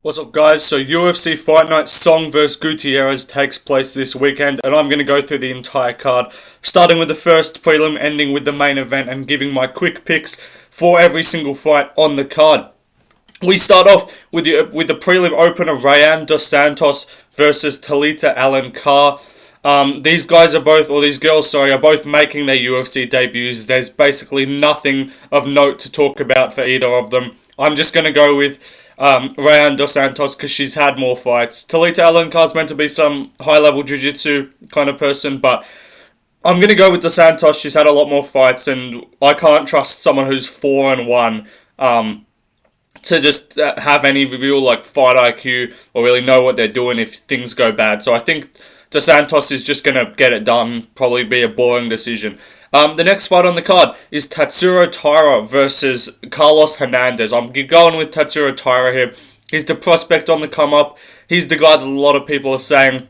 What's up, guys? So UFC Fight Night Song vs Gutierrez takes place this weekend, and I'm going to go through the entire card, starting with the first prelim, ending with the main event, and giving my quick picks for every single fight on the card. We start off with the prelim opener, Rayanne dos Santos versus Talita Alencar. These guys are both, or these girls, sorry, are both making their UFC debuts. There's basically nothing of note to talk about for either of them. I'm just going to go with Rayanne dos Santos because she's had more fights. Talita Alencar's meant to be some high-level jiu-jitsu kind of person, but I'm going to go with dos Santos. She's had a lot more fights, and I can't trust someone who's 4-1 to just have any real fight IQ or really know what they're doing if things go bad. So I think dos Santos is just going to get it done, probably be a boring decision. The next fight on the card is Tatsuro Taira versus Carlos Hernandez. I'm going with Tatsuro Taira here. He's the prospect on the come up. He's the guy that a lot of people are saying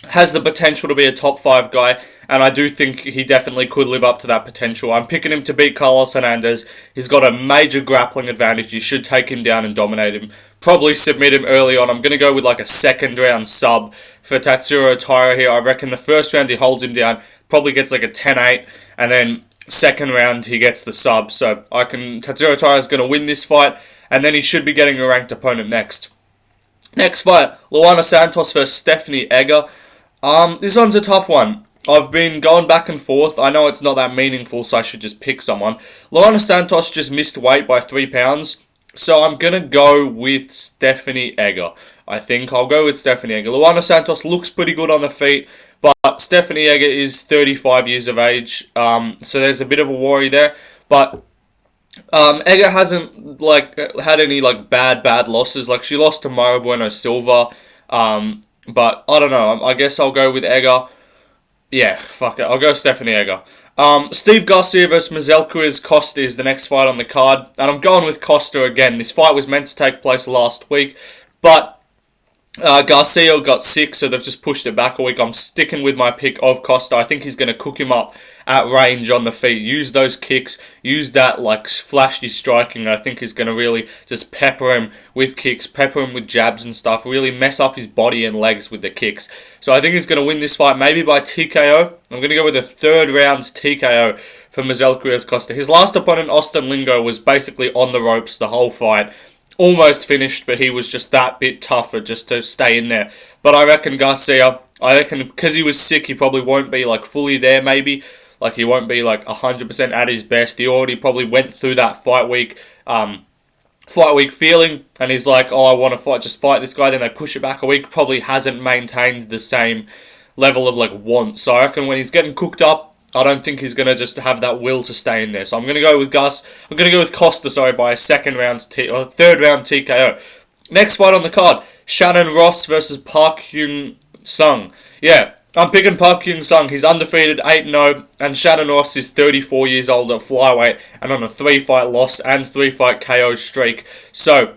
has the potential to be a top 5 guy, and I do think he definitely could live up to that potential. I'm picking him to beat Carlos Hernandez. He's got a major grappling advantage. You should take him down and dominate him. Probably submit him early on. I'm going to go with a second round sub for Tatsuro Taira here. I reckon the first round he holds him down, probably gets a 10-8, and then second round he gets the sub. So Tatsuro Taira is going to win this fight, and then he should be getting a ranked opponent next. Next fight, Luana Santos versus Stephanie Egger. This one's a tough one. I've been going back and forth. I know it's not that meaningful, so I should just pick someone. Luana Santos just missed weight by 3 pounds, so I'm going to go with Stephanie Egger. I think I'll go with Stephanie Egger. Luana Santos looks pretty good on the feet, but Stephanie Egger is 35 years of age, so there's a bit of a worry there. But Egger hasn't had any bad losses. She lost to Mauro Bueno Silva, but I don't know. I guess I'll go with Egger. Yeah, fuck it. I'll go Stephanie Egger. Steve Garcia versus Costa is the next fight on the card, and I'm going with Costa again. This fight was meant to take place last week, but Garcia got sick, so they've just pushed it back a week. I'm sticking with my pick of Costa. I think he's going to cook him up at range on the feet. Use those kicks. Use that flashy striking. I think he's going to really just pepper him with kicks, pepper him with jabs and stuff. Really mess up his body and legs with the kicks. So I think he's going to win this fight, maybe by TKO. I'm going to go with a third round TKO for Costa. His last opponent, Austin Lingo, was basically on the ropes the whole fight. Almost finished, but he was just that bit tougher just to stay in there. But I reckon Garcia, because he was sick, he probably won't be fully there maybe. He won't be 100% at his best. He already probably went through that fight week feeling, and he's I want to just fight this guy. Then they push it back a week. Probably hasn't maintained the same level of want. So I reckon when he's getting cooked up, I don't think he's going to just have that will to stay in there. So I'm going to go with Costa, by a third round TKO. Next fight on the card, Shannon Ross versus Park Hyun-sung. Yeah, I'm picking Park Hyun-sung. He's undefeated, 8-0, and Shannon Ross is 34 years old at flyweight and on a 3-fight loss and 3-fight KO streak. So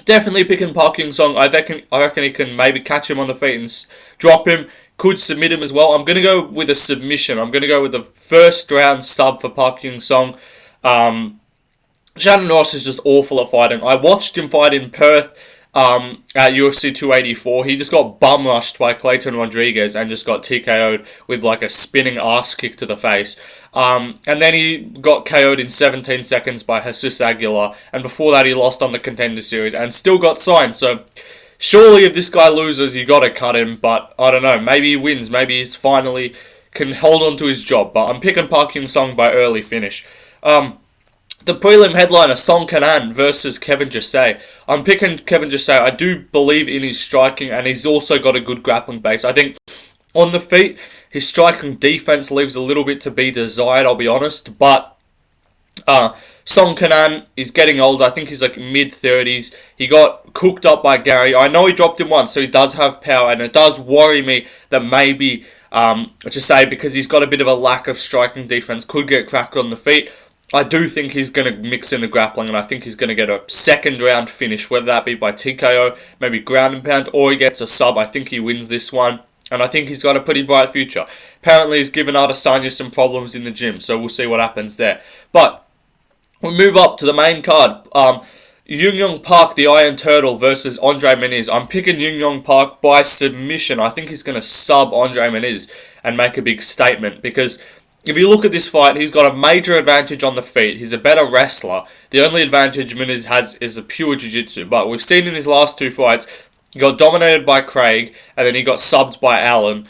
definitely picking Park Hyun-sung. I reckon he can maybe catch him on the feet and drop him. Could submit him as well. I'm going to go with a submission. I'm going to go with the first round sub for Park Hyun-sung. Shannon Ross is just awful at fighting. I watched him fight in Perth at UFC 284. He just got bum rushed by Clayton Rodriguez and just got TKO'd with a spinning ass kick to the face. And then he got KO'd in 17 seconds by Jesus Aguilar. And before that he lost on the Contender Series and still got signed. So surely if this guy loses, you got to cut him, but I don't know. Maybe he wins. Maybe he's finally can hold on to his job, but I'm picking Park Hyun-sung by early finish. The prelim headliner, Song Kenan versus Kevin Jousset. I'm picking Kevin Jousset. I do believe in his striking, and he's also got a good grappling base. I think on the feet, his striking defense leaves a little bit to be desired, I'll be honest, but Song Kenan is getting older. I think he's mid-30s. He got cooked up by Gary. I know he dropped him once, so he does have power, and it does worry me that maybe because he's got a bit of a lack of striking defense, could get cracked on the feet. I do think he's going to mix in the grappling, and I think he's going to get a second round finish, whether that be by TKO, maybe ground and pound, or he gets a sub. I think he wins this one, and I think he's got a pretty bright future. Apparently he's given Adesanya some problems in the gym, so we'll see what happens there. But we move up to the main card. Jun-Yong Park, the Iron Turtle, versus Andre Muniz. I'm picking Jun-Yong Park by submission. I think he's going to sub Andre Muniz and make a big statement, because if you look at this fight, he's got a major advantage on the feet. He's a better wrestler. The only advantage Muniz has is a pure jiu-jitsu. But we've seen in his last 2 fights, he got dominated by Craig, and then he got subbed by Allen.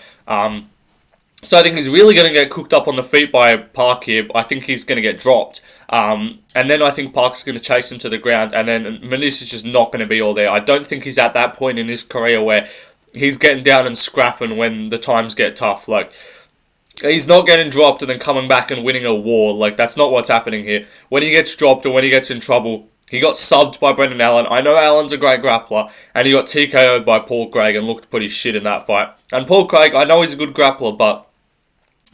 So I think he's really going to get cooked up on the feet by Park here. I think he's going to get dropped. And then I think Park's going to chase him to the ground, and then Muniz is just not going to be all there. I don't think he's at that point in his career where he's getting down and scrapping when the times get tough. Like, he's not getting dropped and then coming back and winning a war. Like, that's not what's happening here. When he gets dropped or when he gets in trouble, he got subbed by Brendan Allen. I know Allen's a great grappler, and he got TKO'd by Paul Craig and looked pretty shit in that fight. And Paul Craig, I know he's a good grappler, but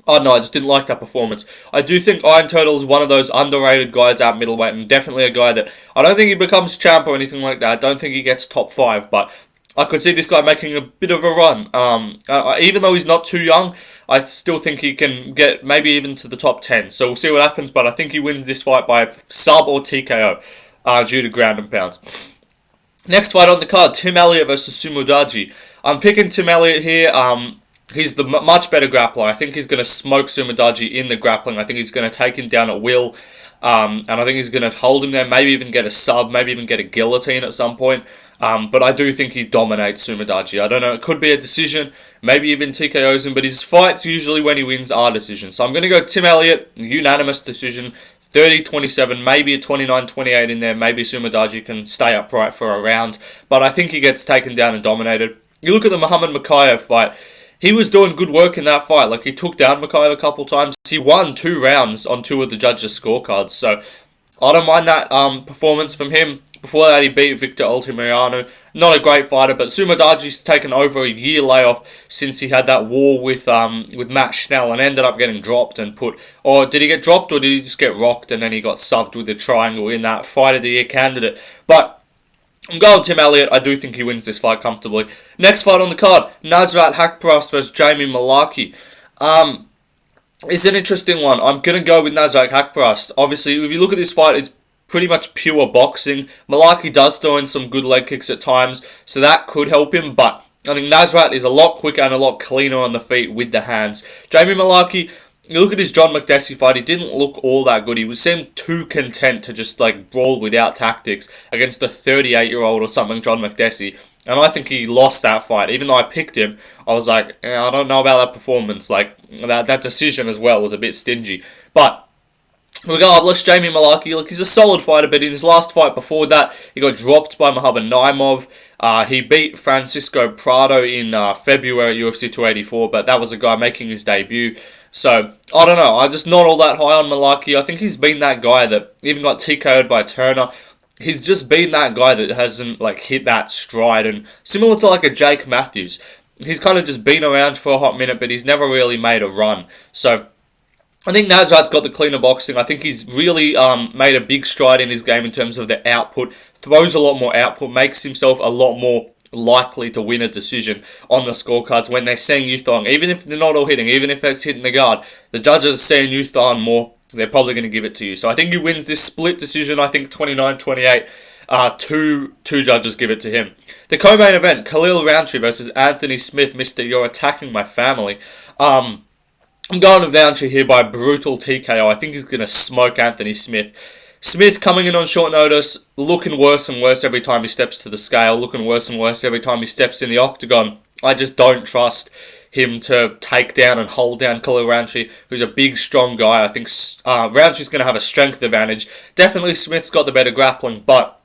I don't know, I just didn't like that performance. I do think Iron Turtle is one of those underrated guys at middleweight, and definitely a guy that I don't think he becomes champ or anything like that. I don't think he gets top 5, but I could see this guy making a bit of a run. Even though he's not too young, I still think he can get maybe even to the top 10. So we'll see what happens, but I think he wins this fight by sub or TKO due to ground and pound. Next fight on the card, Tim Elliott versus Su Mudaerji. I'm picking Tim Elliott here. He's the much better grappler. I think he's going to smoke Su Mudaerji in the grappling. I think he's going to take him down at will. And I think he's going to hold him there, maybe even get a sub, maybe even get a guillotine at some point. But I do think he dominates Su Mudaerji. I don't know, it could be a decision, maybe even TKOs him, but his fights usually when he wins are decisions. So I'm going to go Tim Elliott, unanimous decision, 30-27, maybe a 29-28 in there. Maybe Su Mudaerji can stay upright for a round, but I think he gets taken down and dominated. You look at the Muhammad Mokaev fight, he was doing good work in that fight. Like, he took down Mokaev a couple times. He won 2 rounds on 2 of the judges' scorecards. So I don't mind that performance from him. Before that, he beat Victor Ultimariano. Not a great fighter, but Su Mudaerji's taken over a year layoff since he had that war with Matt Schnell and ended up getting dropped and put... Or did he get dropped, or did he just get rocked and then he got subbed with the triangle in that Fight of the Year candidate? But I'm going Tim Elliott. I do think he wins this fight comfortably. Next fight on the card, Nasrat Haqparast versus Jamie Mullarkey. It's an interesting one. I'm going to go with Nasrat Haqparast. Obviously, if you look at this fight, it's pretty much pure boxing. Mullarkey does throw in some good leg kicks at times, so that could help him, but I think Nasrat is a lot quicker and a lot cleaner on the feet with the hands. Jamie Mullarkey, you look at his John McDessie fight, he didn't look all that good. He seemed too content to just like brawl without tactics against a 38-year-old or something, John McDessie. And I think he lost that fight. Even though I picked him, I was like, I don't know about that performance. Like, that decision as well was a bit stingy. But regardless, Jamie Mullarkey, look, he's a solid fighter, but in his last fight before that, he got dropped by Muhammad Naimov. He beat Francisco Prado in February at UFC 284, but that was a guy making his debut. So, I don't know, I'm just not all that high on Mullarkey. I think he's been that guy that even got TKO'd by Turner. He's just been that guy that hasn't like hit that stride, and similar to like a Jake Matthews. He's kind of just been around for a hot minute, but he's never really made a run. So, I think Nasrat's got the cleaner boxing. I think he's really made a big stride in his game in terms of the output. Throws a lot more output, makes himself a lot more likely to win a decision on the scorecards when they're seeing Yadong. Even if they're not all hitting, even if it's hitting the guard, the judges are seeing Yadong more. They're probably going to give it to you. So I think he wins this split decision. I think 29-28. Two judges give it to him. The co-main event, Khalil Rountree versus Anthony Smith. Mr. You're attacking my family. I'm going with Rountree here by brutal TKO. I think he's going to smoke Anthony Smith. Smith coming in on short notice, looking worse and worse every time he steps to the scale, looking worse and worse every time he steps in the octagon. I just don't trust him to take down and hold down Khalil Rountree, who's a big, strong guy. I think Rountree's going to have a strength advantage. Definitely Smith's got the better grappling, but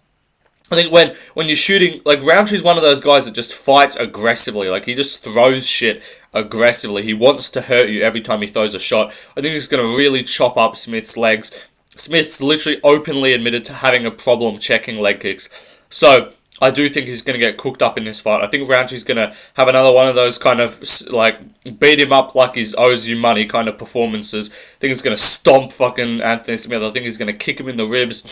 I think when you're shooting, like, Rountree's one of those guys that just fights aggressively. Like, he just throws shit aggressively. He wants to hurt you every time he throws a shot. I think he's going to really chop up Smith's legs. Smith's literally openly admitted to having a problem checking leg kicks. So I do think he's going to get cooked up in this fight. I think Rountree's going to have another one of those kind of, like, beat him up like he owes you money kind of performances. I think he's going to stomp fucking Anthony Smith. I think he's going to kick him in the ribs.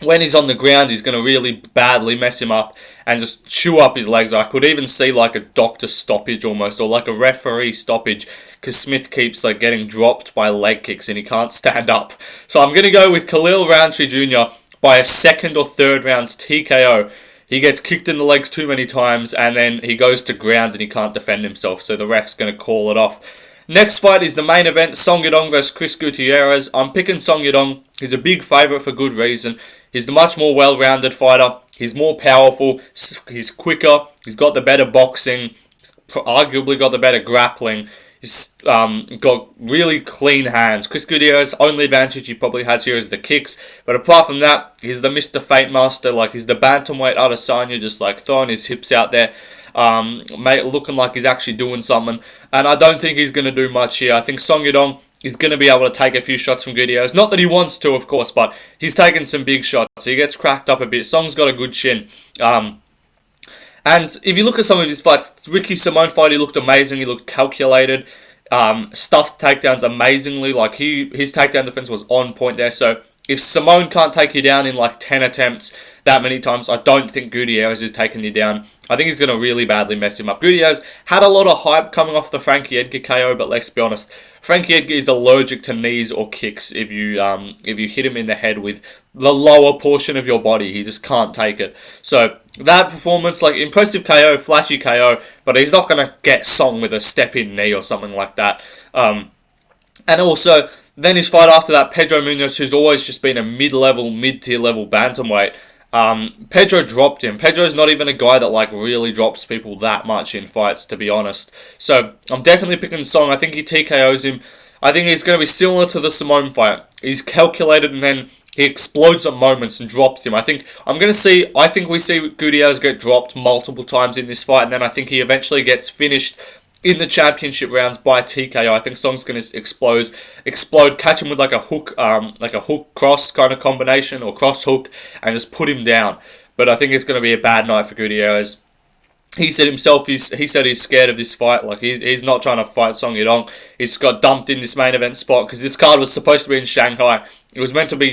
When he's on the ground, he's going to really badly mess him up and just chew up his legs. I could even see like a doctor stoppage almost, or like a referee stoppage, because Smith keeps like getting dropped by leg kicks and he can't stand up. So I'm going to go with Khalil Rountree Jr. by a second or third round TKO. He gets kicked in the legs too many times, and then he goes to ground and he can't defend himself, so the ref's going to call it off. Next fight is the main event, Song Yadong versus Chris Gutierrez. I'm picking Song Yadong. He's a big favourite for good reason. He's the much more well-rounded fighter. He's more powerful. He's quicker. He's got the better boxing. He's arguably got the better grappling. He's got really clean hands. Chris Gutierrez, only advantage he probably has here is the kicks. But apart from that, he's the Mr. Fate Master. Like, he's the bantamweight Adesanya, just like throwing his hips out there. Looking like he's actually doing something. And I don't think he's going to do much here. I think Song Yadong is going to be able to take a few shots from Gutierrez. Not that he wants to, of course, but he's taking some big shots. He gets cracked up a bit. Song's got a good chin. And if you look at some of his fights, Ricky Simone fight, he looked amazing. He looked calculated. Stuffed takedowns amazingly. Like, his takedown defense was on point there. So if Simone can't take you down in like 10 attempts that many times, I don't think Gutierrez is taking you down. I think he's going to really badly mess him up. Gutierrez had a lot of hype coming off the Frankie Edgar KO, but let's be honest, Frankie Edgar is allergic to knees or kicks. If you hit him in the head with the lower portion of your body, he just can't take it. So that performance, like, impressive KO, flashy KO, but he's not going to get Song with a step-in knee or something like that. And also, then his fight after that, Pedro Muniz, who's always just been a mid-tier level bantamweight, Pedro dropped him. Pedro's not even a guy that like really drops people that much in fights, to be honest. So I'm definitely picking Song. I think he TKOs him. I think he's going to be similar to the Simone fight. He's calculated and then he explodes at moments and drops him. I think we see Gutierrez get dropped multiple times in this fight, and then I think he eventually gets finished in the championship rounds by TKO. I think Song's going to explode, catch him with like a hook cross kind of combination or cross hook, and just put him down. But I think it's going to be a bad night for Gutierrez. He said himself, he said he's scared of this fight. Like, he's not trying to fight Song Yadong. He's got dumped in this main event spot because this card was supposed to be in Shanghai. It was meant to be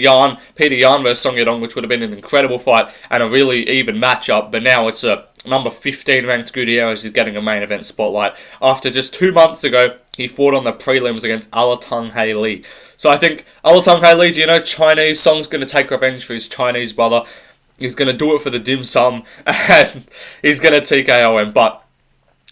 Peter Yan versus Song Yadong, which would have been an incredible fight and a really even matchup. But now it's a number 15 ranked Gutierrez is getting a main event spotlight after just 2 months ago he fought on the prelims against Alatong Hailey. So I think Alatong Hailey, do you know, Chinese, Song's going to take revenge for his Chinese brother. He's going to do it for the dim sum, and he's going to TKO him. But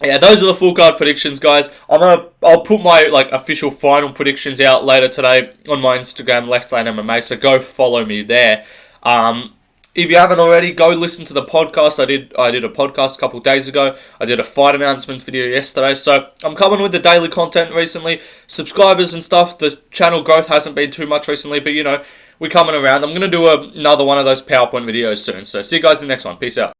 yeah, those are the full card predictions, guys. I'll put my like official final predictions out later today on my Instagram, Left Lane MMA. So go follow me there. If you haven't already, go listen to the podcast. I did a podcast a couple of days ago. I did a fight announcements video yesterday. So I'm coming with the daily content recently. Subscribers and stuff. The channel growth hasn't been too much recently, but you know, we're coming around. I'm going to do another one of those PowerPoint videos soon. So see you guys in the next one. Peace out.